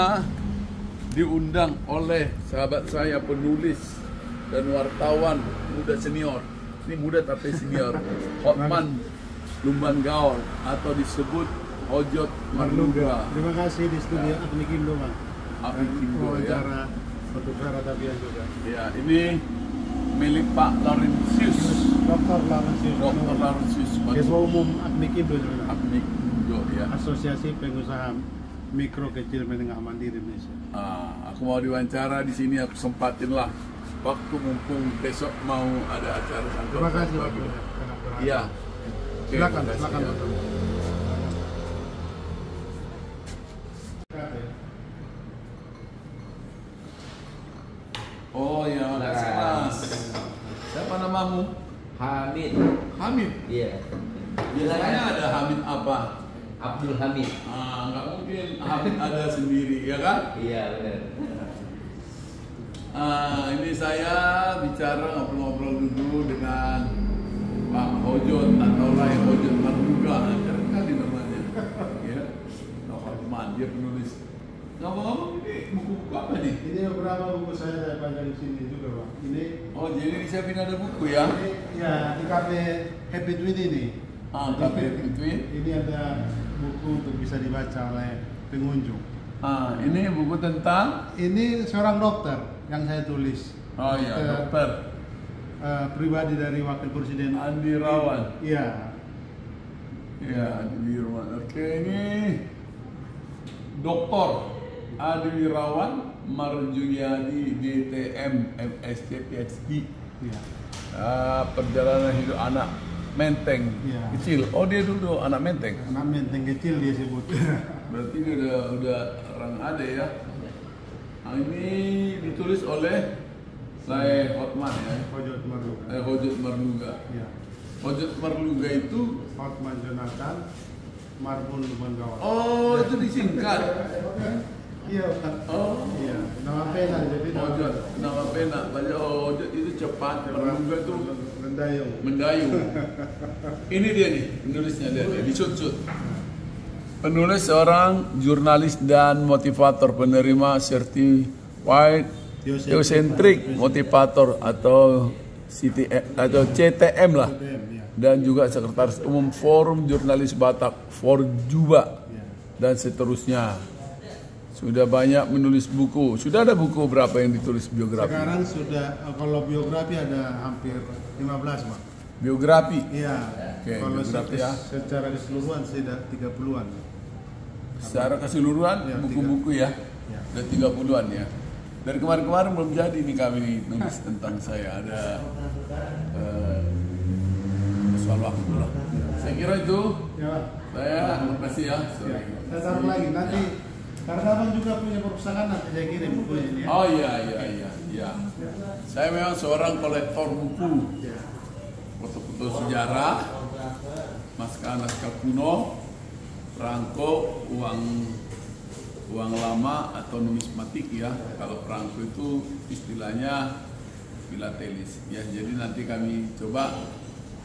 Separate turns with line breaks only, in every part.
kita diundang oleh sahabat saya, penulis dan wartawan muda senior. Ini muda tapi senior, Hotman Lumban Gaul atau disebut Hojot Marluga.
Terima kasih di studio Apnikindo, Pak.
Apnikindo ya.
Wawancara Tabian juga.
Ya, ini milik Pak Laurentius.
Dr. Laurentius.
Dr. Laurentius.
Ketua Umum Apnikindo juga.
Apnikindo ya.
Asosiasi Pengusaha Mikro Kecil Menengah Mandiri Indonesia.
Aku mau diwawancara di sini, aku sempatin lah waktu mumpung besok mau ada acara santai.
Terima kasih, Pak.
Iya.
Silakan,
ya.
Dr.
Oh ya, Mas. Siapa namamu?
Hamid.
Hamid.
Iya.
Biasanya ada Hamid apa?
Abdul Hamid.
Nggak mungkin Hamid ada sendiri, ya kan?
Iya benar.
Ini saya bicara ngobrol-ngobrol dulu dengan Pak Hojot atau Lai Hojot Marluga, keren kali namanya. Ya, Hotman, dia penulis. Ngomong-ngomong ini buku apa nih?
Ini beberapa buku saya baca di sini juga, Pak. Ini
jadi disiapin ada buku ya?
Ini, ya, di kafe Happy Twin ini.
Kafe Happy Twin.
Ini ada buku untuk bisa dibaca oleh pengunjung.
Ini buku tentang?
Ini seorang dokter yang saya tulis.
Oh iya, dokter.
Pribadi dari Wakil Presiden
Andi Irawan.
Iya.
Iya, Andi Irawan. Oke, ini Doktor Adi Irawan Marjuniadi DTM MSc PhD.
Iya.
Perjalanan hidup anak menteng kecil. Oh, dia dulu anak menteng.
Anak menteng kecil dia sebut.
Berarti dia udah orang ada ya. Ini ditulis oleh Lai Hotman ya.
Hojot Marluga.
Hojot Marluga.
Iya.
Hojot Marluga itu
Hotman Jonathan Marbun Lumban Gaul.
Oh, itu disingkat.
Iya, Pak.
Oh,
iya. Nama pena jadi
Hojot, nama pena. Baca Hojot itu cepat, Marluga itu
mendayung.
Mendayung. Ini dia nih, penulisnya dia, dicut-cut. Penulis seorang jurnalis dan motivator, penerima certified theocentric motivator atau CTM lah, dan juga sekretaris umum Forum Jurnalis Batak Forjuba dan seterusnya. Sudah banyak menulis buku. Sudah ada buku berapa yang ditulis biografi?
Sekarang sudah, kalau biografi ada hampir 15, Pak.
Biografi?
Iya.
Oke,
kalau
biografi ya.
Secara keseluruhan sudah 30-an.
Secara keseluruhan
ya,
buku-buku ya?
Ya.
Udah 30-an ya. Dari kemarin-kemarin belum jadi nih kami nulis tentang saya. Ada soal waktu lah. Saya kira itu.
Ya.
Saya terima kasih ya.
Ya. Saya taruh lagi nanti. Karena abang juga punya perpustakaan, nanti saya kirim bukunya ini ya.
Oh iya. Saya memang seorang kolektor buku. Foto-foto sejarah, naskah kuno, perangko, uang lama atau numismatik ya. Kalau perangko itu istilahnya filatelis ya. Jadi nanti kami coba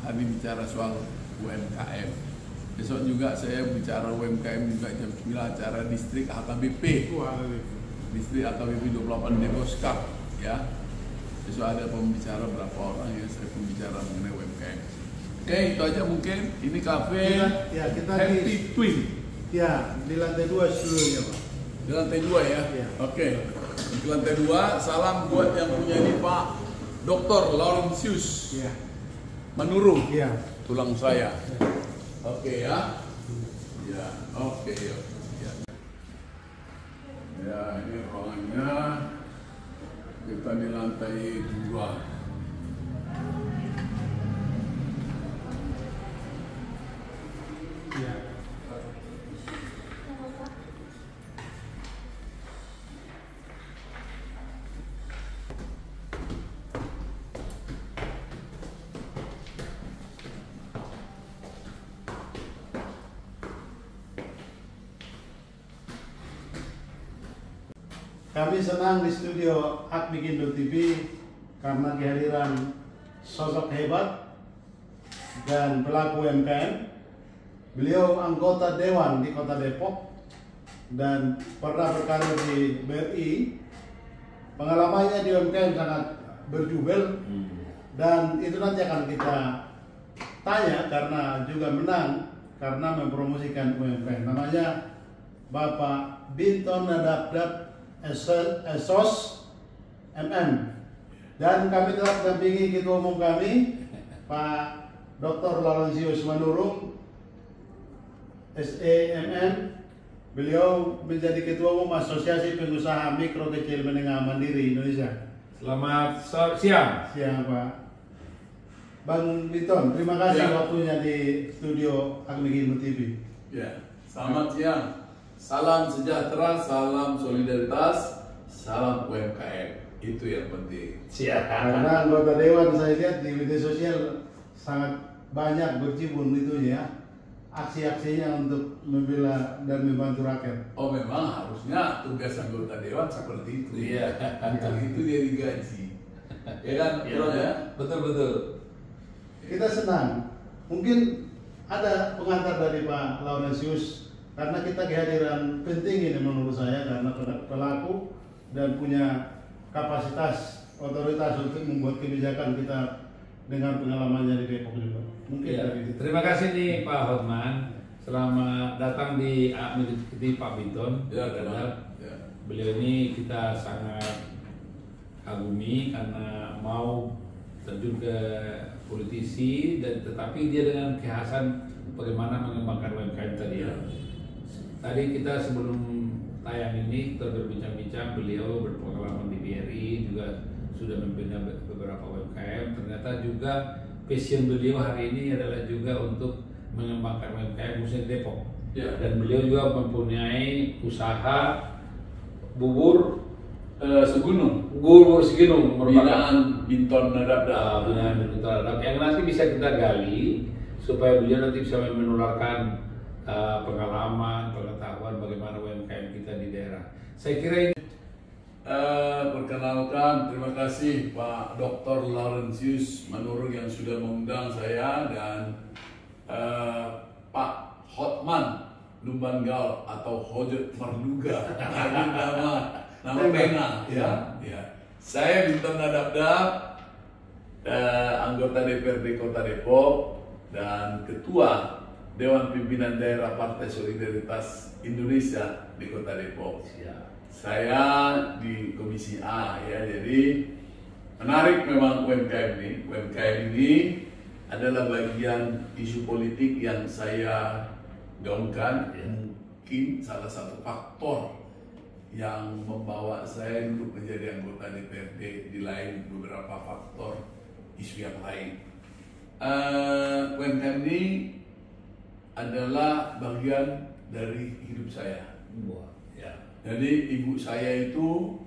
hari bicara soal UMKM. Besok juga saya bicara UMKM juga jam 9 acara distrik HKBP. Distrik HKBP 28 Degoskap ya. Besok ada pembicara berapa orang ya, saya pembicara mengenai UMKM. Oke, itu aja mungkin. Ini kafe
kita
Happy Twin.
Ya, di lantai 2 seluruhnya, Pak.
Di lantai 2 ya?
Ya.
Oke. Di lantai 2, salam buat yang punya ini Pak Dr. Laurentius.
Iya.
Manurung.
Iya.
Tulang saya. Oke ya. Ya, oke ya. Ya, ini ruangannya. Kita di lantai 2.
Iya. Kami senang di studio Apnikindo TV karena kehadiran sosok hebat dan pelaku UMKM. Beliau anggota Dewan di Kota Depok dan pernah berkarir di BRI. Pengalamannya di UMKM sangat berjubel dan itu nanti akan kita tanya karena juga menang karena mempromosikan UMKM. Namanya Bapak Binton Nadabdab Esos MM. Dan kami telah mendampingi Ketua Umum kami Pak Dr. Laurentius Manurung SEMN. Beliau menjadi Ketua Umum Asosiasi Pengusaha Mikro Kecil Menengah Mandiri Indonesia.
Selamat siang.
Siang Pak. Bang Binton, terima kasih
Ya.
waktunya di studio Agmigindo TV.
Ya, selamat siang. Salam sejahtera, salam solidaritas, salam UMKM. Itu yang penting.
Siap.
Karena anggota dewan saya lihat di media sosial sangat banyak berjibun itunya, aksi-aksinya untuk membela dan membantu rakyat.
Oh, memang harusnya tugas anggota dewan seperti itu.
Iya.
Untuk itu dia digaji. Ya kan, Bro, ya?
Betul.
Kita senang. Mungkin ada pengantar dari Pak Laurentius karena kita kehadiran penting ini menurut saya karena pelaku dan punya kapasitas otoritas untuk membuat kebijakan kita dengan pengalamannya di Depok juga. Mungkin
Ya.
dari itu.
Terima kasih nih Pak Hotman. Selamat datang di Pak Binton.
Ya,
Dadap.
ya.
Beliau ini kita sangat kagumi karena mau terjun ke politisi dan tetapi dia dengan kekhasan bagaimana mengembangkan UMKM tadi ya. Tadi kita sebelum tayang ini kita berbincang-bincang, beliau berpengalaman di BRI juga sudah membina beberapa UMKM. Ternyata juga passion beliau hari ini adalah juga untuk mengembangkan UMKM khususnya di Depok.
Ya.
Dan beliau juga mempunyai usaha bubur
Segunung.
Segunung
Binaan Binton Nadabdab.
binaan yang nanti bisa kita gali supaya beliau nanti bisa menularkan pengalaman, pengetahuan bagaimana UMKM kita di daerah. Saya kira ini
Perkenalkan, terima kasih Pak Dr. Laurentius Manurung yang sudah mengundang saya dan Pak Hotman Lumbanggal atau Hojot Marduga. Nama pena ya. Saya Binton Nadabdab, anggota DPRD Kota Depok dan Ketua Dewan Pimpinan Daerah Partai Solidaritas Indonesia di Kota Depok. Saya di Komisi A ya, jadi menarik memang UMKM ini. UMKM ini adalah bagian isu politik yang saya gaungkan, mungkin salah satu faktor yang membawa saya untuk menjadi anggota DPRD di lain beberapa faktor isu yang lain. UMKM ini adalah bagian dari hidup saya. Jadi ibu saya itu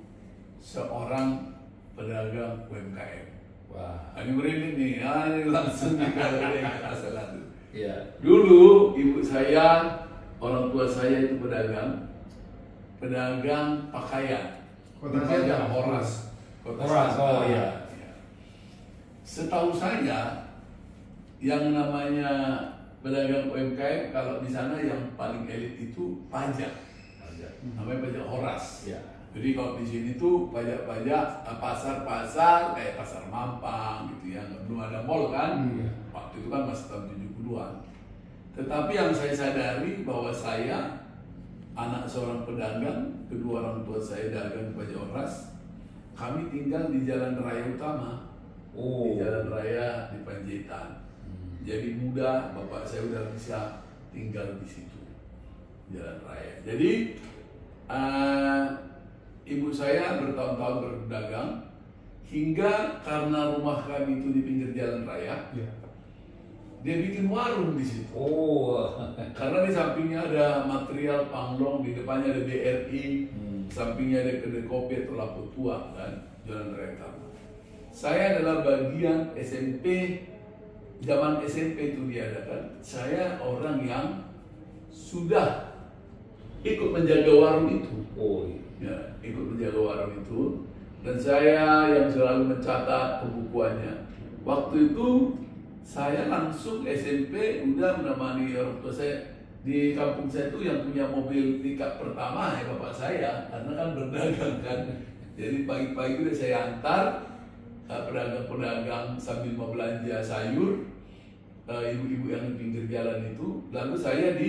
seorang pedagang UMKM.
wah,
Ini merinding nih, ini langsung dikatakan masalah itu.
ya,
Dulu ibu saya, orang tua saya itu pedagang pakaian.
Kota
Namanya
Siantar.
Horas.
Horas, oh iya.
Setahu saya, yang namanya pedagang UMKM kalau di sana yang paling elit itu pajak. Namanya pajak Horas.
Ya.
Jadi kalau di sini tuh pajak-pajak pasar-pasar kayak pasar Mampang gitu ya, belum ada mall kan. Waktu itu kan masih tahun 70-an. Tetapi yang saya sadari bahwa saya anak seorang pedagang, kedua orang tua saya dagang di pajak Horas. Kami tinggal di jalan raya utama. Di jalan raya di Panjaitan. Jadi muda, bapak saya udah bisa tinggal di situ, jalan raya. Jadi ibu saya bertahun-tahun berdagang hingga karena rumah kami itu di pinggir jalan raya, dia bikin warung di situ. Karena di sampingnya ada material panglong, di depannya ada BRI, sampingnya ada kedai kopi atau lampu tua kan, jalan raya utama. Saya adalah bagian SMP. Zaman SMP itu diadakan, saya orang yang sudah ikut menjaga warung itu. Ya, ikut menjaga warung itu. Dan saya yang selalu mencatat pembukuannya. Waktu itu saya langsung SMP udah menemani orang tua saya di kampung saya itu yang punya mobil pickup pertama ya bapak saya, karena kan berdagang kan. Jadi pagi-pagi udah saya antar pedagang-pedagang sambil mau belanja sayur, ibu-ibu yang di pinggir jalan itu, lalu saya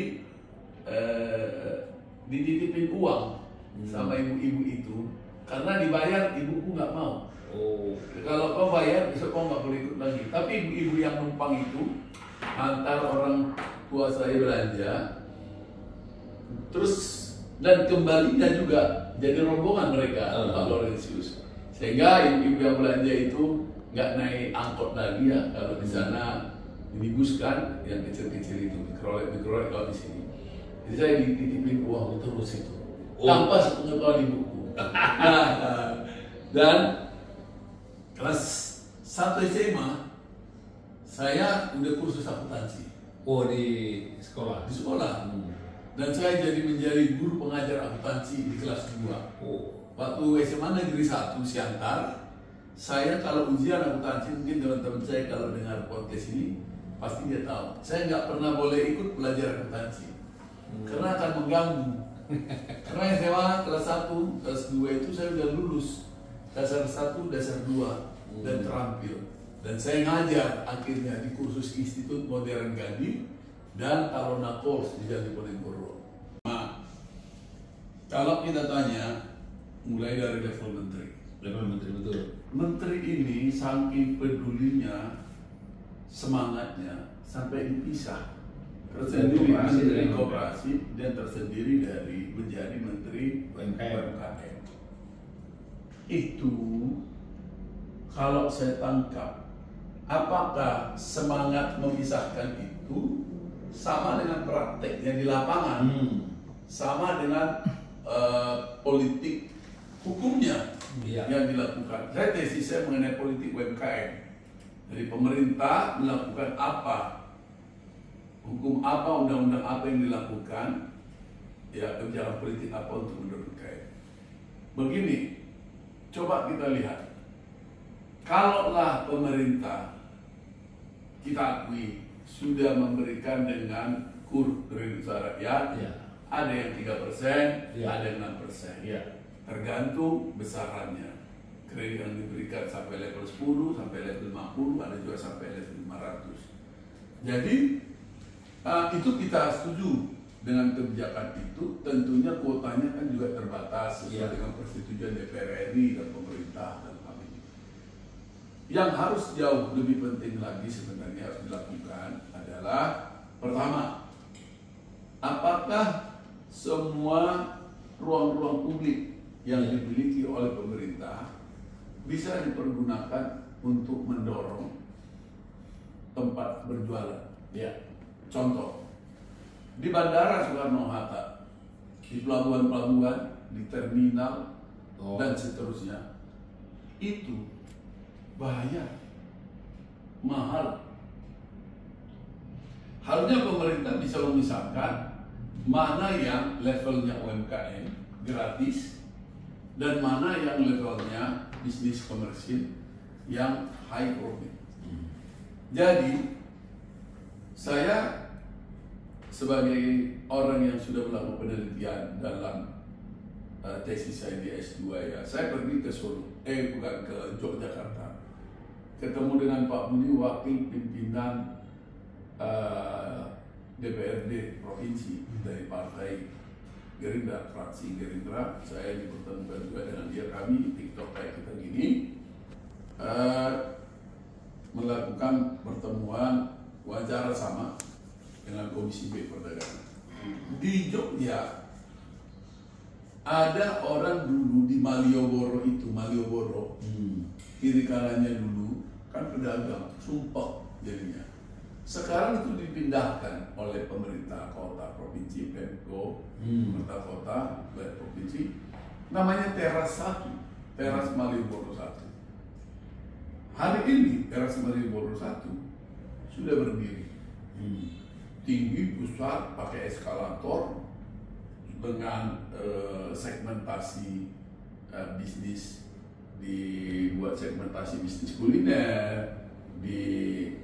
dititipin uang sama ibu-ibu itu, karena dibayar ibuku nggak mau. Kalau kau bayar besok kau nggak boleh ikut lagi. Tapi ibu-ibu yang numpang itu antar orang tua saya belanja, terus dan kembalinya juga jadi rombongan mereka Pak Laurentius, sehingga ibu-ibu yang belanja itu nggak naik angkot lagi ya. Kalau di sana minibus kan yang kecil-kecil itu, mikrolet kalau di sini. Jadi saya dititipin uang terus itu tanpa sepengetahuan ibuku. Dan kelas 1 SMA saya udah kursus akuntansi.
Di sekolah.
Di sekolah. Dan saya menjadi guru pengajar akuntansi di kelas 2. Waktu SMA Negeri 1 Siantar, saya kalau ujian akuntansi, mungkin teman-teman saya kalau dengar podcast ini pasti dia tahu. Saya nggak pernah boleh ikut belajar akuntansi karena akan mengganggu. Karena SMA kelas 1, kelas 2 itu saya udah lulus dasar 1, dasar 2 dan terampil. Dan saya ngajar akhirnya di kursus Institut Modern Gading dan Taruna Course di Jatiponegoro. Nah, kalau kita tanya mulai dari level menteri.
Level menteri, betul.
Menteri ini saking pedulinya, semangatnya sampai dipisah. Tersendiri dari koperasi dan tersendiri dari menjadi menteri UMKM. Itu kalau saya tangkap, apakah semangat memisahkan itu sama dengan prakteknya di lapangan, sama dengan politik hukumnya yang dilakukan? Saya tesis saya mengenai politik UMKM. Jadi pemerintah melakukan apa, hukum apa, undang-undang apa yang dilakukan, ya kebijakan politik apa untuk mendorong UMKM. Begini, coba kita lihat. Kalaulah pemerintah, kita akui, sudah memberikan dengan kredit usaha rakyat, ada yang 3%, ada yang 6%, tergantung besarannya. Kredit yang diberikan sampai level 10, sampai level 50, ada juga sampai level 500. Jadi itu kita setuju dengan kebijakan itu. Tentunya kuotanya kan juga terbatas sesuai dengan persetujuan DPR RI dan pemerintah dan kami. Yang harus jauh lebih penting lagi sebenarnya harus dilakukan adalah pertama, apakah semua ruang-ruang publik yang dimiliki oleh pemerintah bisa dipergunakan untuk mendorong tempat berjualan? Contoh, di Bandara Soekarno-Hatta, di pelabuhan-pelabuhan, di terminal, dan seterusnya, itu bahaya, mahal. Harusnya pemerintah bisa memisahkan mana yang levelnya UMKM gratis dan mana yang levelnya bisnis komersil yang high profit. Jadi saya sebagai orang yang sudah melakukan penelitian dalam tesis saya di S2 ya, saya pergi ke Solo, bukan ke Yogyakarta, ketemu dengan Pak Budi, wakil pimpinan DPRD provinsi dari partai Gerindra, fraksi Gerindra. Saya dipertemukan juga dengan dia, kami TikTok kayak kita gini, melakukan pertemuan wawancara sama dengan Komisi B Perdagangan. Di Jogja ada orang dulu di Malioboro itu, kiri kanannya dulu kan pedagang, sumpah jadinya. Sekarang itu dipindahkan oleh pemerintah kota provinsi, Pemko, pemerintah kota, provinsi, namanya Teras 1, Teras Malioboro 1. Hari ini Teras Malioboro 1 sudah berdiri, tinggi, besar, pakai eskalator, dengan segmentasi bisnis, dibuat segmentasi bisnis kuliner, di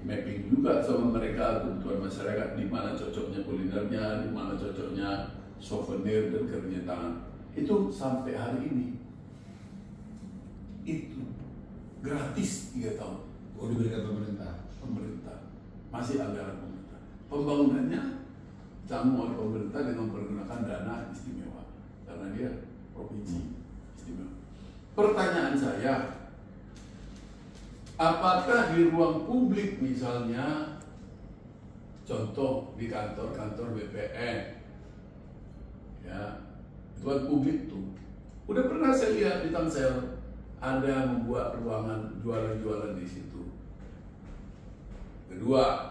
mapping juga sama mereka kebutuhan masyarakat, di mana cocoknya kulinernya, di mana cocoknya souvenir dan kerja tangan. Itu sampai hari ini itu gratis 3 tahun.
Oh, diberikan
Pemerintah masih anggaran pemerintah. Pembangunannya ditanggung oleh pemerintah dengan menggunakan dana istimewa karena dia provinsi istimewa. Pertanyaan saya, apakah di ruang publik misalnya, contoh di kantor-kantor BPN, ya, ruang publik tuh, udah pernah saya lihat di Tangsel ada membuat ruangan jualan-jualan di situ. Kedua,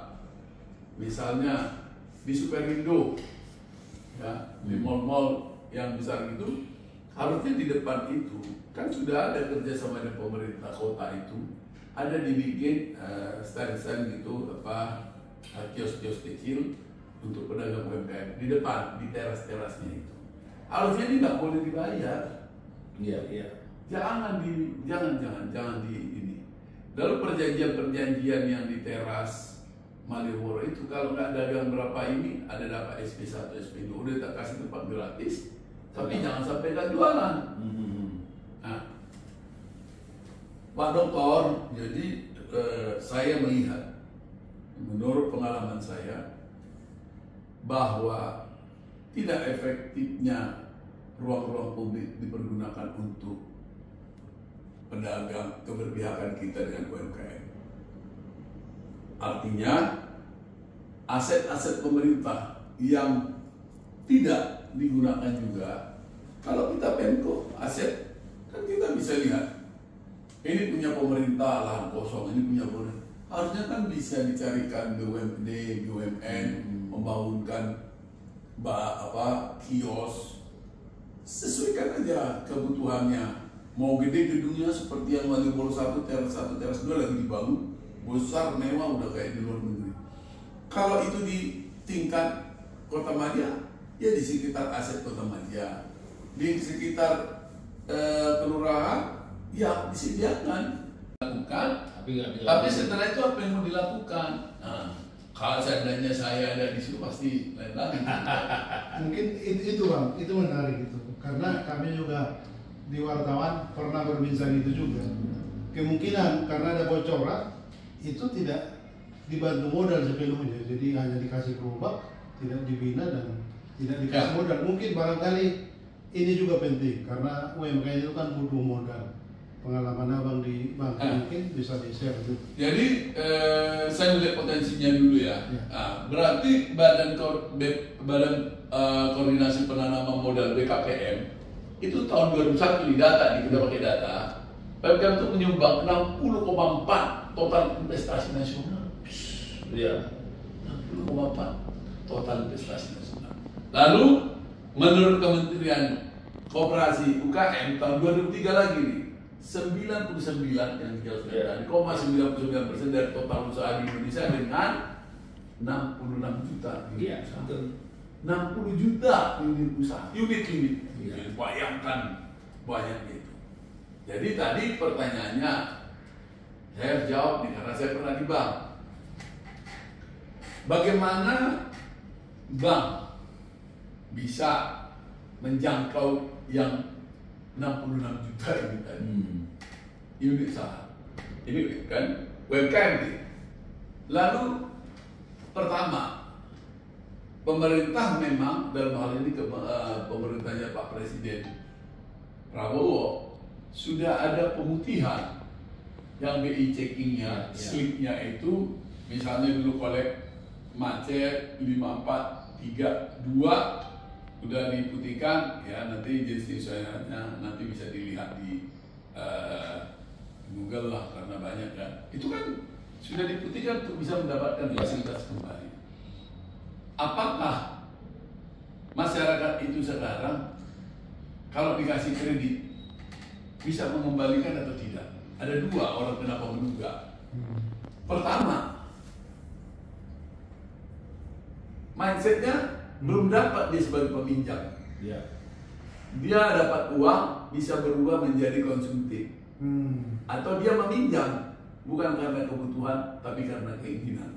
misalnya di Superindo, ya, di mal-mal yang besar itu, harusnya di depan itu kan sudah ada kerjasama dengan pemerintah kota itu, ada dibikin stand-stand gitu, kios-kios kecil untuk pedagang UMKM di depan, di teras-terasnya itu. Harusnya ini nggak boleh dibayar.
Iya.
Jangan di ini. Lalu perjanjian yang di teras Malioboro itu, kalau nggak dagang berapa ini, ada dapat SP1, SP2, udah tak kasih tempat gratis, tapi jangan sampai nggak jualan. Nah, Pak Doktor, jadi saya melihat, menurut pengalaman saya, bahwa tidak efektifnya ruang-ruang publik dipergunakan untuk pedagang, keberpihakan kita dengan UMKM. Artinya aset-aset pemerintah yang tidak digunakan juga, kalau kita Pemko aset kan kita bisa lihat, ini punya pemerintah lahan kosong, ini punya pemerintah, harusnya kan bisa dicarikan BUMD, BUMN, membangunkan kios, sesuaikan aja kebutuhannya. Mau gede gedungnya seperti yang Malioboro 1, teras 2 lagi dibangun, besar, mewah, udah kayak di luar negeri. Kalau itu di tingkat Kota Madia, ya di sekitar aset Kota Madia, di sekitar kelurahan, ya disediakan, lakukan. Tapi setelah itu apa yang mau dilakukan? Nah, kalau seandainya saya ada di situ pasti lain lagi.
Mungkin itu Bang, itu menarik itu. Karena kami juga di wartawan pernah berbincang itu juga. Kemungkinan karena ada bocoran itu tidak dibantu modal sepenuhnya, jadi hanya dikasih gerobak, tidak dibina dan tidak dikasih modal. Mungkin barangkali ini juga penting karena UMKM itu kan butuh modal. Pengalaman abang di bank mungkin bisa di-share itu.
Jadi saya melihat potensinya dulu ya. Nah, berarti badan koordinasi penanaman modal BKPM itu tahun 2001 di data, kita pakai data, BKPM itu menyumbang 60,4 total investasi nasional.
Iya.
60,4 total investasi nasional. Lalu menurut Kementerian Koperasi UKM tahun 2003 lagi nih, 99 yang kita sudah tadi, 99% dari total usaha di Indonesia dengan 66 juta.
Iya, betul.
60 juta unit usaha, unit.
Iya.
Bayangkan banyak itu. Jadi tadi pertanyaannya, saya jawab nih karena saya pernah di bank. Bagaimana bank bisa menjangkau yang 66 juta ini tadi? Unit usaha. Ini kan UMKM nih. Lalu pertama, pemerintah memang dalam hal ini pemerintahnya Pak Presiden Prabowo sudah ada pemutihan yang BI checkingnya, slipnya itu misalnya dulu kolek macet 5432 udah diputihkan ya, nanti jenis sesuaiannya nanti bisa dilihat di Google lah karena banyak kan, itu kan sudah diputihkan untuk bisa mendapatkan fasilitas kembali. Apakah masyarakat itu sekarang kalau dikasih kredit bisa mengembalikan atau tidak? Ada dua orang kenapa menduga. Pertama, mindsetnya belum dapat dia sebagai peminjam. Dia dapat uang bisa berubah menjadi konsumtif, atau dia meminjam bukan karena kebutuhan, tapi karena keinginan.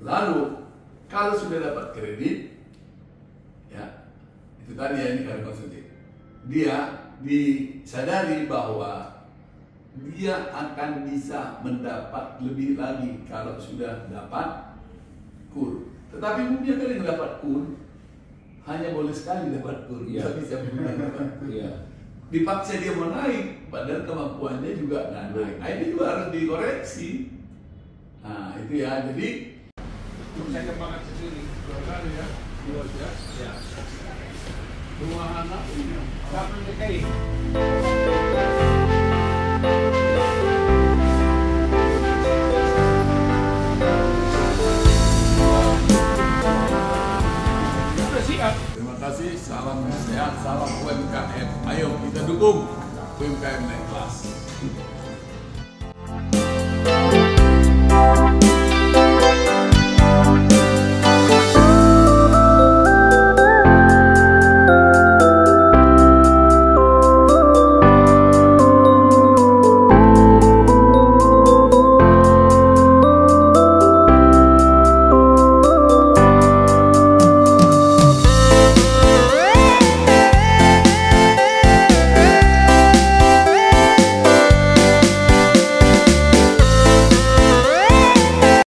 Lalu kalau sudah dapat kredit, ya itu tadi yang dikatakan konsumtif, dia disadari bahwa dia akan bisa mendapat lebih lagi kalau sudah dapat kur. Tetapi mungkin kali dapat kur hanya boleh sekali dapat kur,
Iya.
bisa dapat.
Iya.
Dipaksa dia mau naik, padahal kemampuannya juga nggak naik. Nah, ini juga harus dikoreksi. Nah itu ya, jadi
Saya kembangkan sendiri.
ya,
Ya.
rumah anak ini.
Kapan DKI? Sudah siap.
Terima kasih, salam sehat, salam UMKM. Ayo kita dukung UMKM naik kelas.